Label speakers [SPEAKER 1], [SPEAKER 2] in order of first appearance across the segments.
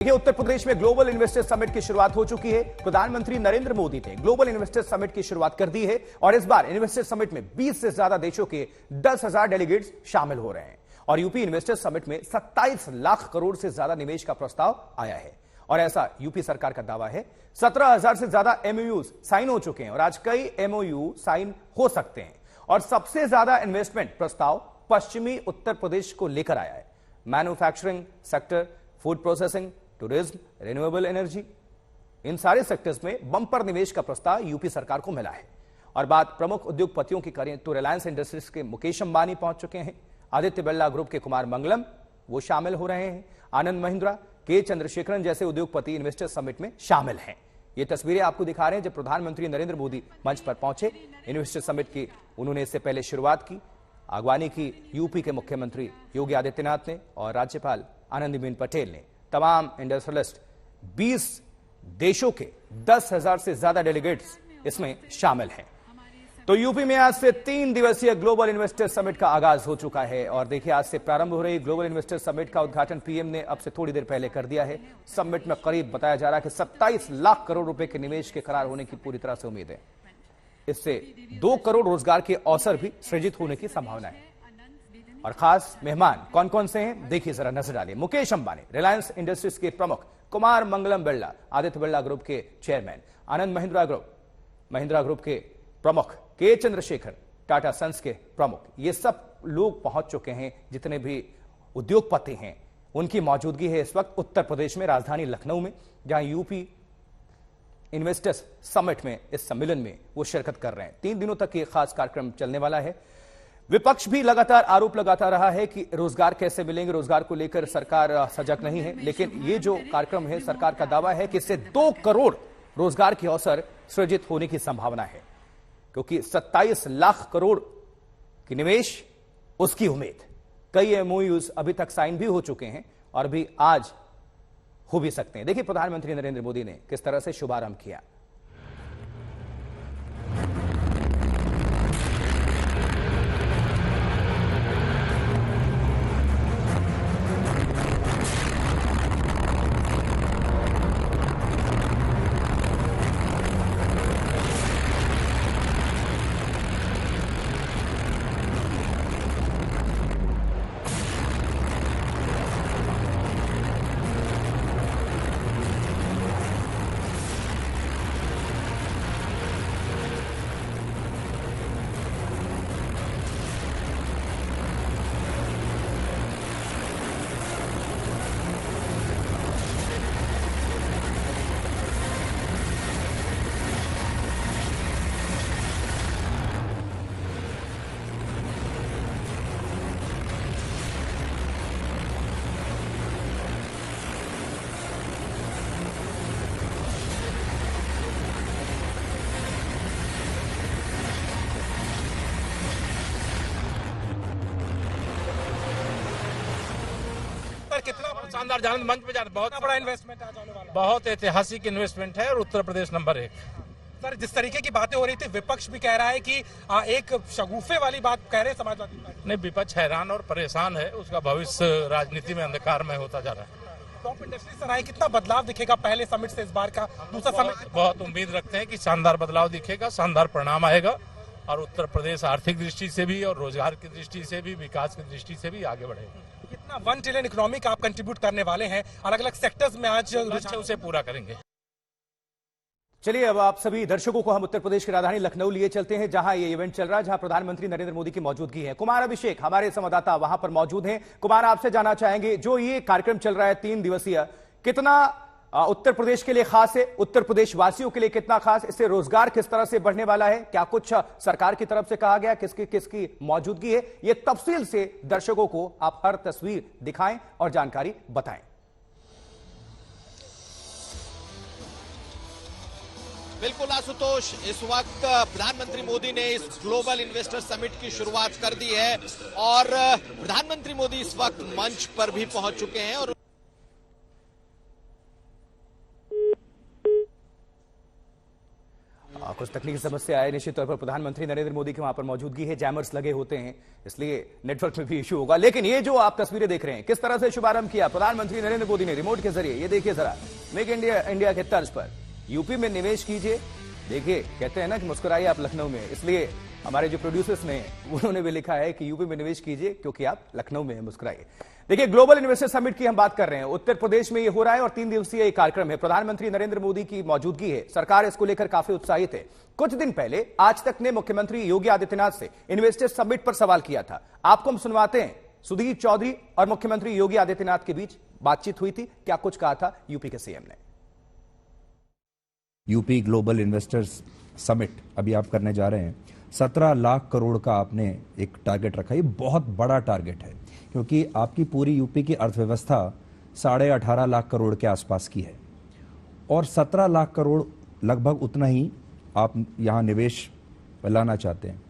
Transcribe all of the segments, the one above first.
[SPEAKER 1] देखिए, उत्तर प्रदेश में global investors summit की शुरुआत हो चुकी है। प्रधानमंत्री नरेंद्र मोदी ने ग्लोबल इन्वेस्टर्स समिट की शुरुआत कर दी है और इस बार इन्वेस्टर्स समिट में 20 से ज्यादा देशों के 10,000 डेलीगेट्स शामिल हो रहे हैं और यूपी इन्वेस्टर्स समिट में 27 लाख करोड़ से ज्यादा निवेश का प्रस्ताव आया है और ऐसा यूपी सरकार का दावा है। 17,000 से ज्यादा एमओयू साइन हो चुके हैं और आज कई एमओयू साइन हो सकते हैं और सबसे ज्यादा इन्वेस्टमेंट प्रस्ताव पश्चिमी उत्तर प्रदेश को लेकर आया है। Manufacturing sector, food processing, tourism, renewable energy, इन सारे सेक्टर्स में बंपर निवेश का प्रस्ताव यूपी सरकार को मिला है। और बात प्रमुख उद्योगपतियों की करें तो रिलायंस इंडस्ट्रीज के मुकेश अंबानी पहुंच चुके हैं। आदित्य बिरला ग्रुप के कुमार मंगलम वो शामिल हो रहे हैं। आनंद महिंद्रा, के चंद्रशेखरन जैसे उद्योगपति इन्वेस्टर्स समिट में शामिल हैं। ये तस्वीरें आपको दिखा रहे हैं जब प्रधानमंत्री नरेंद्र मोदी मंच पर पहुंचे। इन्वेस्टर्स समिट की उन्होंने इससे पहले शुरुआत की। अगवानी की यूपी के मुख्यमंत्री योगी आदित्यनाथ ने और राज्यपाल आनंदीबेन पटेल ने। तमाम इंडस्ट्रियलिस्ट 20 देशों के 10,000 से ज्यादा डेलीगेट्स इसमें शामिल हैं। तो यूपी में आज से 3 दिवसीय ग्लोबल इन्वेस्टर्स समिट का आगाज हो चुका है और देखिए, आज से प्रारंभ हो रही ग्लोबल इन्वेस्टर्स समिट का उद्घाटन पीएम ने अब से थोड़ी देर पहले कर दिया है। समिट में करीब बताया जा रहा है कि 27 लाख करोड़ रुपए के निवेश के करार होने की पूरी तरह से उम्मीद है। इससे 2 करोड़ रोजगार के अवसर भी सृजित होने की संभावना है। और खास मेहमान कौन कौन से हैं, देखिए जरा नजर डालिए। मुकेश अंबानी, रिलायंस इंडस्ट्रीज के प्रमुख, कुमार मंगलम बिरला, आदित्य बिरला ग्रुप के चेयरमैन, आनंद महिंद्रा ग्रुप के प्रमुख, के चंद्रशेखर, टाटा सन्स के प्रमुख, ये सब लोग पहुंच चुके हैं। जितने भी उद्योगपति हैं उनकी मौजूदगी है इस वक्त उत्तर प्रदेश में राजधानी लखनऊ में, जहां यूपी इन्वेस्टर्स समिट में इस सम्मेलन में वो शिरकत कर रहे हैं। 3 दिनों तक ये खास कार्यक्रम चलने वाला है। विपक्ष भी लगातार आरोप लगाता रहा है कि रोजगार कैसे मिलेंगे, रोजगार को लेकर सरकार सजग नहीं है। लेकिन ये जो कार्यक्रम है, सरकार का दावा है कि इससे 2 करोड़ रोजगार के अवसर सृजित होने की संभावना है, क्योंकि 27 लाख करोड़ की निवेश, उसकी उम्मीद। कई एमओयूज अभी तक साइन भी हो चुके हैं और भी आज हो भी सकते हैं। देखिए प्रधानमंत्री नरेंद्र मोदी ने किस तरह से शुभारंभ किया।
[SPEAKER 2] कितना शानदार जाने मंच पे जाना, बहुत बड़ा इन्वेस्टमेंट आज होने वाला, बहुत ऐतिहासिक इन्वेस्टमेंट है और उत्तर प्रदेश नंबर 1।
[SPEAKER 3] सर, जिस तरीके की बातें हो रही थी, विपक्ष भी कह रहा है कि एक शगुफे वाली बात कह रहे हैं समाजवादी पार्टी।
[SPEAKER 2] नहीं, विपक्ष हैरान और परेशान है, उसका भविष्य राजनीति में अंधकार में होता जा रहा है।
[SPEAKER 3] टॉप इंडस्ट्री सर आए, कितना बदलाव दिखेगा पहले समिट से इस बार का दूसरा समिट?
[SPEAKER 2] बहुत उम्मीद रखते हैं कि शानदार बदलाव दिखेगा, शानदार परिणाम आएगा और उत्तर प्रदेश आर्थिक दृष्टि से भी और रोजगार की दृष्टि से भी, विकास की दृष्टि से भी आगे बढ़ेगा।
[SPEAKER 3] कितना 1 ट्रिलियन इकोनॉमी का आप कंट्रीब्यूट करने वाले हैं अलग अलग सेक्टर्स में, आज
[SPEAKER 2] उसे पूरा करेंगे।
[SPEAKER 1] चलिए, अब आप सभी दर्शकों को हम उत्तर प्रदेश की राजधानी लखनऊ लिए चलते हैं, जहां ये इवेंट चल रहा है, जहां प्रधानमंत्री नरेंद्र मोदी की मौजूदगी है। कुमार अभिषेक हमारे संवाददाता वहां पर मौजूद हैं। कुमार, आपसे जानना चाहेंगे, जो ये कार्यक्रम चल रहा है 3 दिवसीय, कितना उत्तर प्रदेश के लिए खास है, उत्तर प्रदेश वासियों के लिए कितना खास, इससे रोजगार किस तरह से बढ़ने वाला है, क्या कुछ सरकार की तरफ से कहा गया, किसकी किसकी मौजूदगी है, ये तफसील से दर्शकों को आप हर तस्वीर दिखाएं और जानकारी बताएं।
[SPEAKER 4] बिल्कुल आशुतोष, इस वक्त प्रधानमंत्री मोदी ने इस ग्लोबल इन्वेस्टर समिट की शुरुआत कर दी है और प्रधानमंत्री मोदी इस वक्त मंच पर भी पहुंच चुके हैं और
[SPEAKER 1] कुछ तकनीकी समस्या है। निश्चित तौर पर प्रधानमंत्री नरेंद्र मोदी की वहां पर मौजूदगी है, जैमर्स लगे होते हैं, इसलिए नेटवर्क में भी इश्यू होगा। लेकिन ये जो आप तस्वीरें देख रहे हैं, किस तरह से शुभारंभ किया प्रधानमंत्री नरेंद्र मोदी ने रिमोट के जरिए, ये देखिए जरा, मेक इंडिया के तर्ज पर यूपी में निवेश कीजिए। देखिए, कहते हैं ना कि मुस्कुराइए आप लखनऊ में, इसलिए हमारे जो प्रोड्यूसर्स ने उन्होंने भी लिखा है कि यूपी में निवेश कीजिए क्योंकि आप लखनऊ में हैं, मुस्कुराइए। देखिए, ग्लोबल इन्वेस्टर समिट की हम बात कर रहे हैं, उत्तर प्रदेश में ये हो रहा है और 3 दिवसीय ये कार्यक्रम है। प्रधानमंत्री नरेंद्र मोदी की मौजूदगी है, सरकार इसको लेकर काफी उत्साहित है। कुछ दिन पहले आज तक ने मुख्यमंत्री योगी आदित्यनाथ से इन्वेस्टर समिट पर सवाल किया था। आपको हम सुनवाते हैं, सुधीर चौधरी और मुख्यमंत्री योगी आदित्यनाथ के बीच बातचीत हुई थी, क्या कुछ कहा था यूपी के सीएम ने।
[SPEAKER 5] यूपी ग्लोबल इन्वेस्टर्स समिट अभी आप करने जा रहे हैं। 17 लाख करोड़ का आपने एक टारगेट रखा, ये बहुत बड़ा टारगेट है क्योंकि आपकी पूरी यूपी की अर्थव्यवस्था 18.5 लाख करोड़ के आसपास की है और 17 लाख करोड़ लगभग उतना ही आप यहां निवेश लाना चाहते हैं।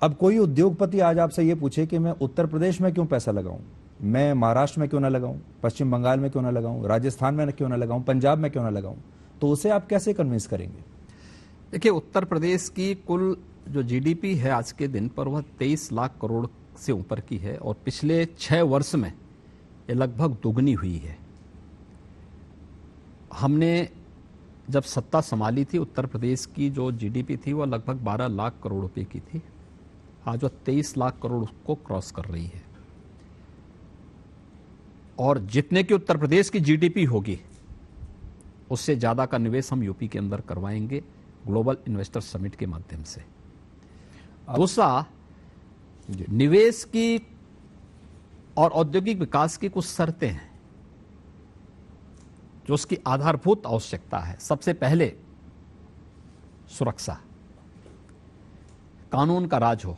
[SPEAKER 5] अब कोई उद्योगपति आज आपसे ये पूछे कि मैं उत्तर प्रदेश में क्यों पैसा लगाऊं, मैं महाराष्ट्र में क्यों ना लगाऊं, पश्चिम बंगाल में क्यों ना लगाऊं, राजस्थान में क्यों ना लगाऊं, पंजाब में क्यों ना लगाऊं, तो उसे आप कैसे कन्विंस करेंगे?
[SPEAKER 6] देखिए, उत्तर प्रदेश की कुल जो जीडीपी है आज के दिन पर वह 23 लाख करोड़ से ऊपर की है और पिछले 6 वर्ष में ये लगभग दुगनी हुई है। हमने जब सत्ता संभाली थी, उत्तर प्रदेश की जो जीडीपी थी वह लगभग 12 लाख करोड़ रुपए की थी, आज वह 23 लाख करोड़ को क्रॉस कर रही है। और जितने की उत्तर प्रदेश की जीडीपी होगी उससे ज्यादा का निवेश हम यूपी के अंदर करवाएंगे ग्लोबल इन्वेस्टर समिट के माध्यम से। दूसरा, निवेश की और औद्योगिक विकास की कुछ शर्तें हैं जो उसकी आधारभूत आवश्यकता है। सबसे पहले सुरक्षा, कानून का राज हो,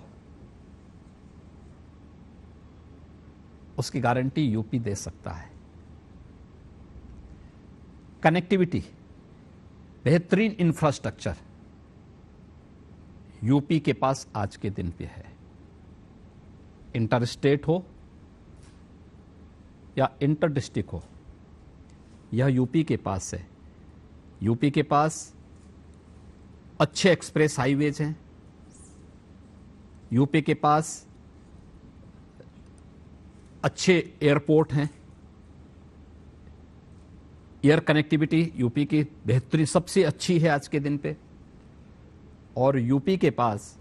[SPEAKER 6] उसकी गारंटी यूपी दे सकता है। कनेक्टिविटी, बेहतरीन इंफ्रास्ट्रक्चर यूपी के पास आज के दिन पे है। इंटर स्टेट हो या इंटर डिस्ट्रिक्ट हो, यह यूपी के पास है। यूपी के पास अच्छे एक्सप्रेस हाईवेज हैं, यूपी के पास अच्छे एयरपोर्ट हैं, एयर कनेक्टिविटी यूपी की बेहतरीन सबसे अच्छी है आज के दिन पे। और यूपी के पास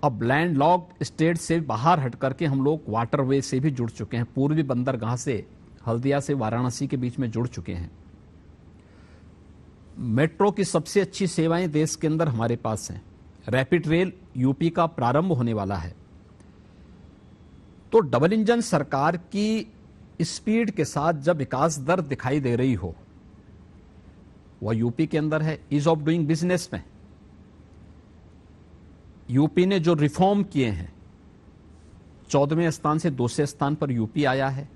[SPEAKER 6] अब लैंड लॉक्ड स्टेट से बाहर हट करके हम लोग वाटरवे से भी जुड़ चुके हैं। पूर्वी बंदरगाह से हल्दिया से वाराणसी के बीच में जुड़ चुके हैं। मेट्रो की सबसे अच्छी सेवाएं देश के अंदर हमारे पास हैं। रैपिड रेल यूपी का प्रारंभ होने वाला है। तो डबल इंजन सरकार की स्पीड के साथ जब विकास दर दिखाई दे रही हो, वह यूपी के अंदर है। ईज ऑफ डूइंग बिजनेस में यूपी ने जो रिफॉर्म किए हैं, 14वें स्थान से 2वें स्थान पर यूपी आया है।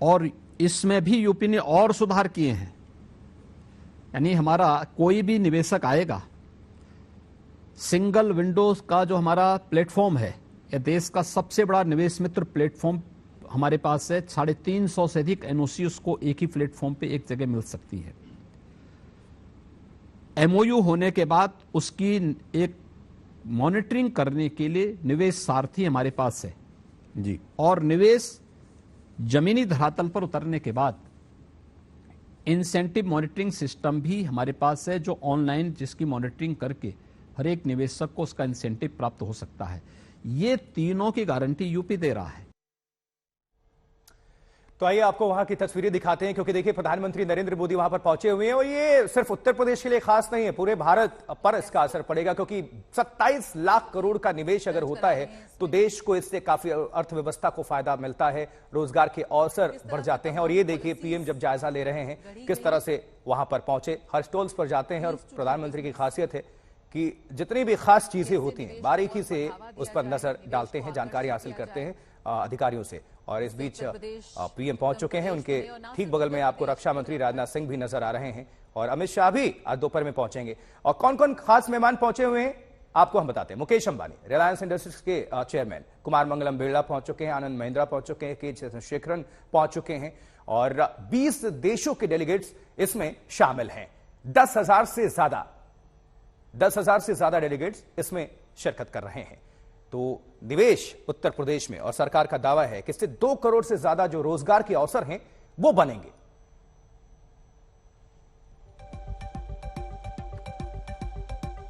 [SPEAKER 6] और इसमें भी यूपी ने और सुधार किए हैं। यानी हमारा कोई भी निवेशक आएगा, सिंगल विंडोज का जो हमारा प्लेटफॉर्म है, यह देश का सबसे बड़ा निवेश मित्र प्लेटफॉर्म हमारे पास है। 350 से अधिक एनओसी उसको एक ही प्लेटफॉर्म पे एक जगह मिल सकती है। एमओयू होने के बाद उसकी एक मॉनिटरिंग करने के लिए निवेश सारथी हमारे पास है
[SPEAKER 5] जी।
[SPEAKER 6] और निवेश जमीनी धरातल पर उतरने के बाद इंसेंटिव मॉनिटरिंग सिस्टम भी हमारे पास है, जो ऑनलाइन जिसकी मॉनिटरिंग करके हर एक निवेशक को उसका इंसेंटिव प्राप्त हो सकता है। ये तीनों की गारंटी यूपी दे रहा है।
[SPEAKER 1] तो आइए आपको वहां की तस्वीरें दिखाते हैं, क्योंकि देखिए प्रधानमंत्री नरेंद्र मोदी वहां पर पहुंचे हुए हैं और ये सिर्फ उत्तर प्रदेश के लिए खास नहीं है, पूरे भारत पर इसका असर पड़ेगा, क्योंकि 27 लाख करोड़ का निवेश अगर होता है तो देश को इससे काफी अर्थव्यवस्था को फायदा मिलता है, रोजगार के अवसर बढ़ जाते हैं। और ये देखिए पीएम जब जायजा ले रहे हैं किस तरह से वहां पर पहुंचे, हर स्टॉल्स पर जाते हैं। और प्रधानमंत्री की खासियत है कि जितनी भी खास चीजें होती हैं बारीकी से उस पर नजर डालते हैं, जानकारी हासिल करते हैं अधिकारियों से। और इस बीच पीएम पहुंच चुके हैं, उनके ठीक बगल में आपको रक्षा मंत्री राजनाथ सिंह भी नजर आ रहे हैं और अमित शाह भी आज दोपहर में पहुंचेंगे। और कौन कौन खास मेहमान पहुंचे हुए हैं आपको हम बताते हैं। मुकेश अंबानी, रिलायंस इंडस्ट्रीज के चेयरमैन, कुमार मंगलम बिरला पहुंच चुके हैं, आनंद महिंद्रा पहुंच चुके हैं, के चंद्रशेखरन पहुंच चुके हैं और 20 देशों के डेलीगेट्स इसमें शामिल हैं। 10,000 से ज्यादा डेलीगेट्स इसमें शिरकत कर रहे हैं। तो निवेश उत्तर प्रदेश में और सरकार का दावा है कि इससे 2 करोड़ से ज्यादा जो रोजगार के अवसर हैं वो बनेंगे।